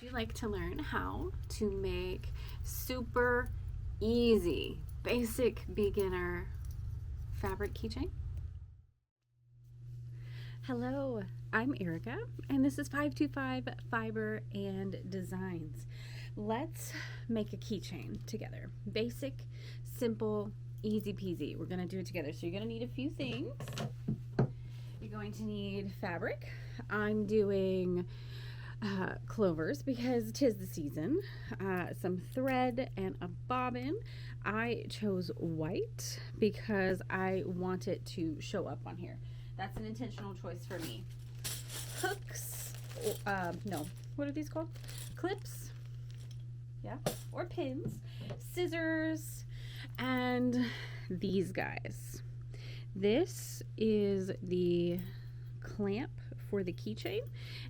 Would you like to learn how to make super easy, basic beginner fabric keychain? Hello, I'm Erica, and this is 525 Fiber and Designs. Let's make a keychain together. Basic, simple, easy peasy. We're going to do it together. So you're going to need a few things. You're going to need fabric. I'm doing clovers because 'tis the season. Some thread and a bobbin. I chose white because I want it to show up on here. That's an intentional choice for me. Hooks, no, what are these called? Clips, yeah, or pins, scissors, and these guys. This is the clamp for the keychain,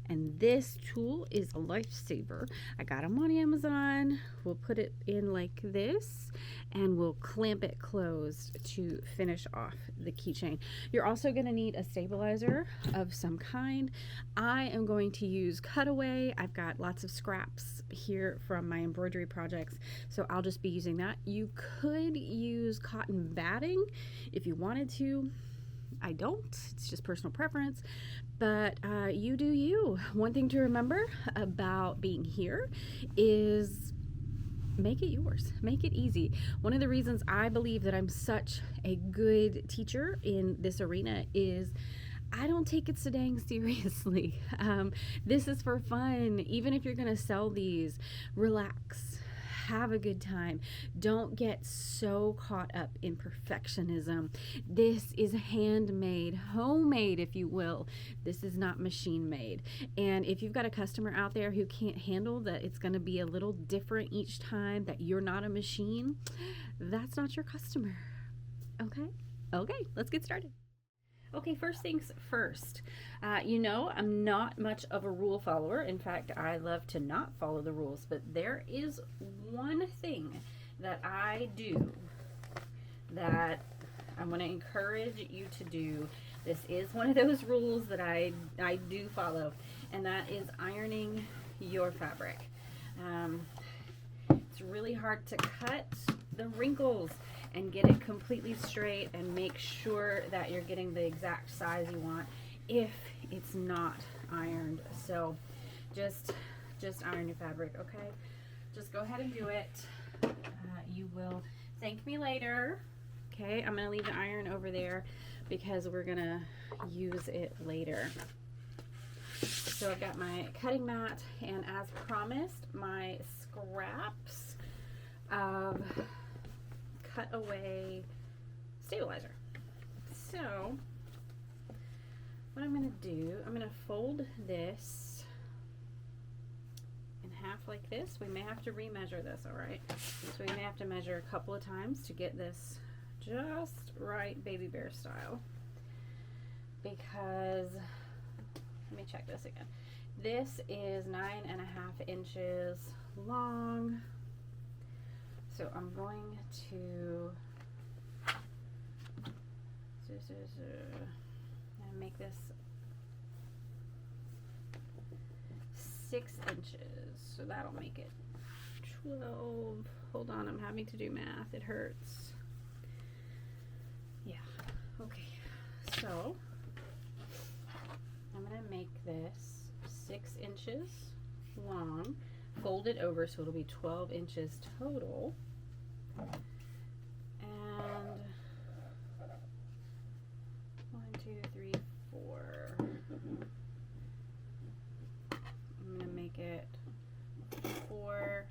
and this tool is a lifesaver. I got them on Amazon. We'll put it in like this and we'll clamp it closed to finish off the keychain. You're also going to need a stabilizer of some kind. I am going to use cutaway. I've got lots of scraps here from my embroidery projects, so I'll just be using that. You could use cotton batting if you wanted to. I don't, it's just personal preference, but you do you. One thing to remember about being here is make it yours, make it easy. One of the reasons I believe that I'm such a good teacher in this arena is I don't take it so dang seriously. This is for fun. Even if you're gonna sell these, relax. Have a good time. Don't get so caught up in perfectionism. This is handmade, homemade, if you will. This is not machine made. And if you've got a customer out there who can't handle that it's going to be a little different each time, that you're not a machine, that's not your customer. Okay? Okay, let's get started. Okay, first things first. You know, I'm not much of a rule follower. In fact, I love to not follow the rules, but there is one thing that I do that I'm going to encourage you to do. This is one of those rules that I do follow, and that is ironing your fabric. It's really hard to cut the wrinkles and get it completely straight and make sure that you're getting the exact size you want if it's not ironed. So just iron your fabric, okay? Just go ahead and do it. You will thank me later. Okay, I'm gonna leave the iron over there because we're gonna use it later. So I've got my cutting mat, and as promised, my scraps of cutaway stabilizer. So what I'm going to do, I'm going to fold this in half like this. We may have to remeasure this, all right? So we may have to measure a couple of times to get this just right, baby bear style. Because, let me check this again. This is 9.5 inches long. So I'm going to make this 6 inches. So that'll make it 12. Hold on, I'm having to do math. It hurts. Yeah. Okay. So I'm going to make this 6 inches long. Fold it over so it'll be 12 inches total. And 1, 2, 3, 4. I'm gonna make it 4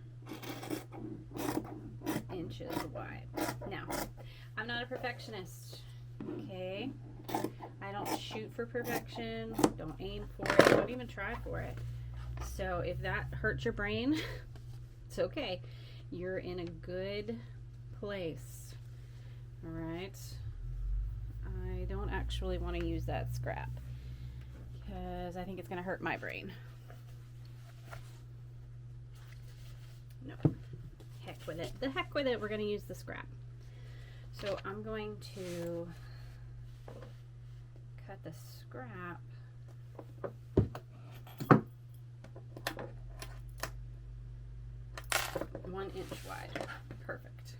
inches wide. Now, I'm not a perfectionist, okay? I don't shoot for perfection, don't aim for it, don't even try for it. So if that hurts your brain, it's okay. You're in a good place. All right. I don't actually want to use that scrap because I think it's going to hurt my brain. No. Heck with it. The heck with it. We're going to use the scrap. So I'm going to cut the scrap 1 inch wide. Perfect.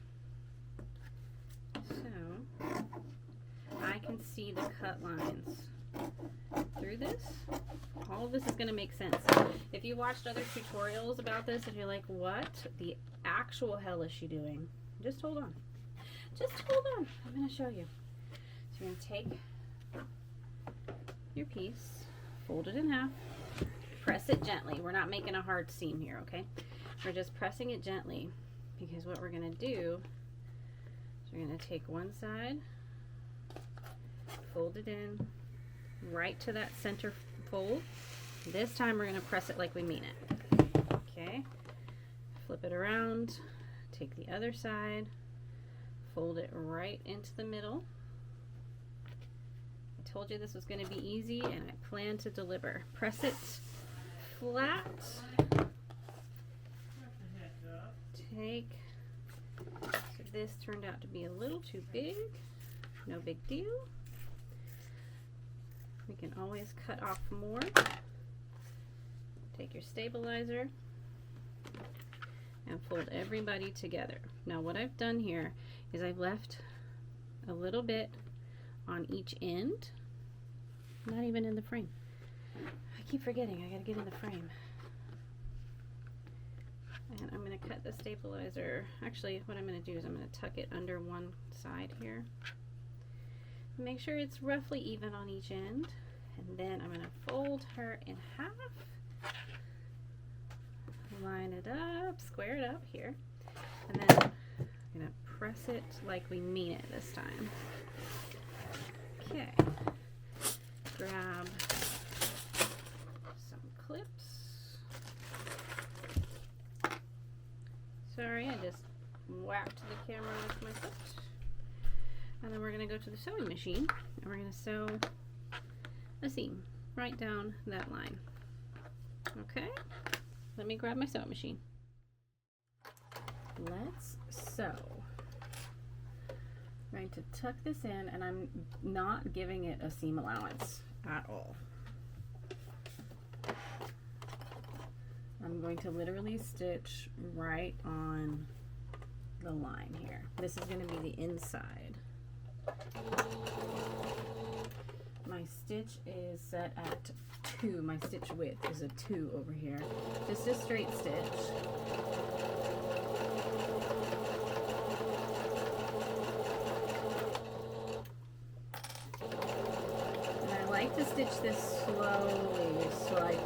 So I can see the cut lines through this. All of this is going to make sense. If you watched other tutorials about this and you're like, what the actual hell is she doing? Just hold on. Just hold on. I'm going to show you. So you're going to take your piece, fold it in half, press it gently. We're not making a hard seam here, okay? We're just pressing it gently, because what we're going to do is we're going to take one side, fold it in right to that center fold. This time we're going to press it like we mean it. Okay, flip it around, take the other side, fold it right into the middle. I told you this was going to be easy, and I plan to deliver. Press it flat. Take, so this turned out to be a little too big. No big deal. We can always cut off more. Take your stabilizer and fold everybody together. Now what I've done here is I've left a little bit on each end. Not even in the frame. I keep forgetting I gotta get in the frame. And I'm going to cut the stabilizer. Actually, what I'm going to do is I'm going to tuck it under one side here. Make sure it's roughly even on each end. And then I'm going to fold her in half. Line it up, square it up here. And then I'm going to press it like we mean it this time. Okay. Grab some clips. Sorry, I just whacked the camera with my foot. And then we're going to go to the sewing machine and we're going to sew a seam right down that line. Okay, let me grab my sewing machine. Let's sew. I'm going to tuck this in, and I'm not giving it a seam allowance at all. I'm going to literally stitch right on the line here. This is going to be the inside. My stitch is set at 2. My stitch width is a 2 over here. Just a straight stitch. And I like to stitch this slowly so I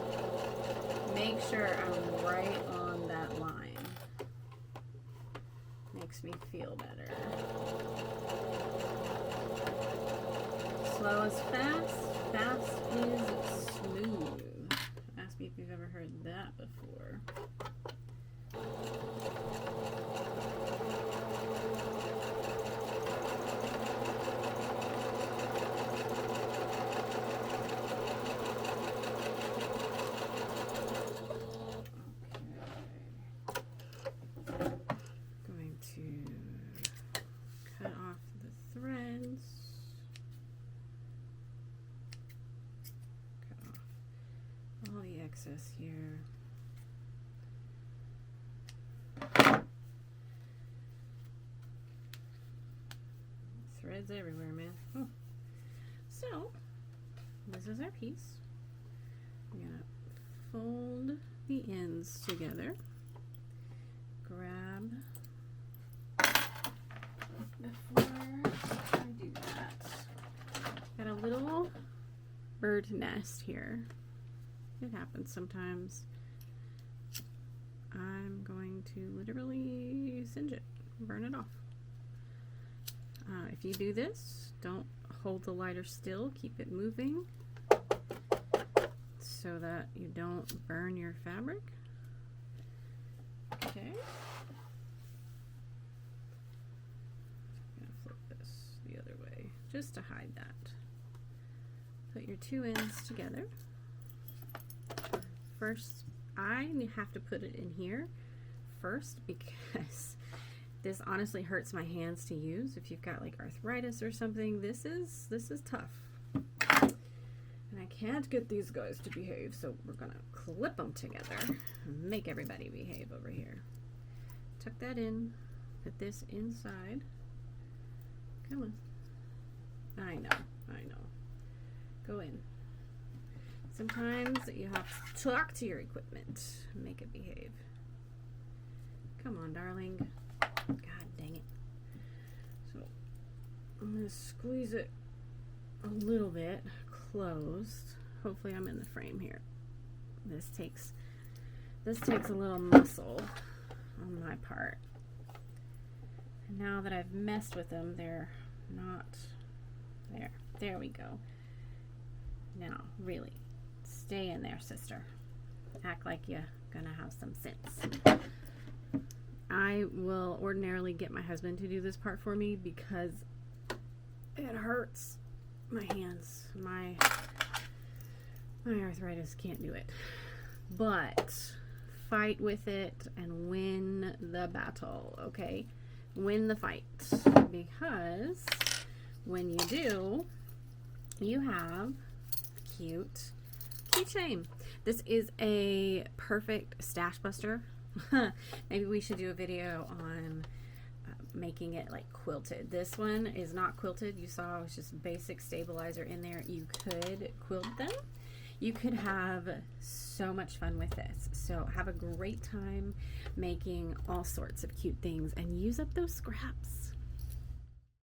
make sure I'm right on that line. Makes me feel better. Slow is fast, fast is smooth. Ask me if you've ever heard that before. Excess here. Threads everywhere, man. Oh. So, this is our piece. I'm gonna fold the ends together. Grab before I do that. Got a little bird nest here. It happens sometimes. I'm going to literally singe it, burn it off. If you do this, don't hold the lighter still, keep it moving so that you don't burn your fabric. Okay. I'm gonna flip this the other way just to hide that. Put your 2 ends together. First, I have to put it in here first because this honestly hurts my hands to use. If you've got like arthritis or something, this is tough. And I can't get these guys to behave, so we're gonna clip them together and make everybody behave over here. tuck that in, put this inside. Come on. I know. Go in. Sometimes you have to talk to your equipment, make it behave. Come on, darling. God dang it. So I'm going to squeeze it a little bit closed. Hopefully I'm in the frame here. This takes a little muscle on my part. And now that I've messed with them, they're not there. There we go. Now, really, stay in there, sister. Act like you're gonna have some sense. I will ordinarily get my husband to do this part for me because it hurts my hands. My arthritis can't do it. But fight with it and win the battle, okay? Win the fight, because when you do, you have cute keychain. This is a perfect stash buster. Maybe we should do a video on making it like quilted. This one is not quilted. You saw it was just basic stabilizer in there. You could quilt them. You could have so much fun with this. So have a great time making all sorts of cute things and use up those scraps.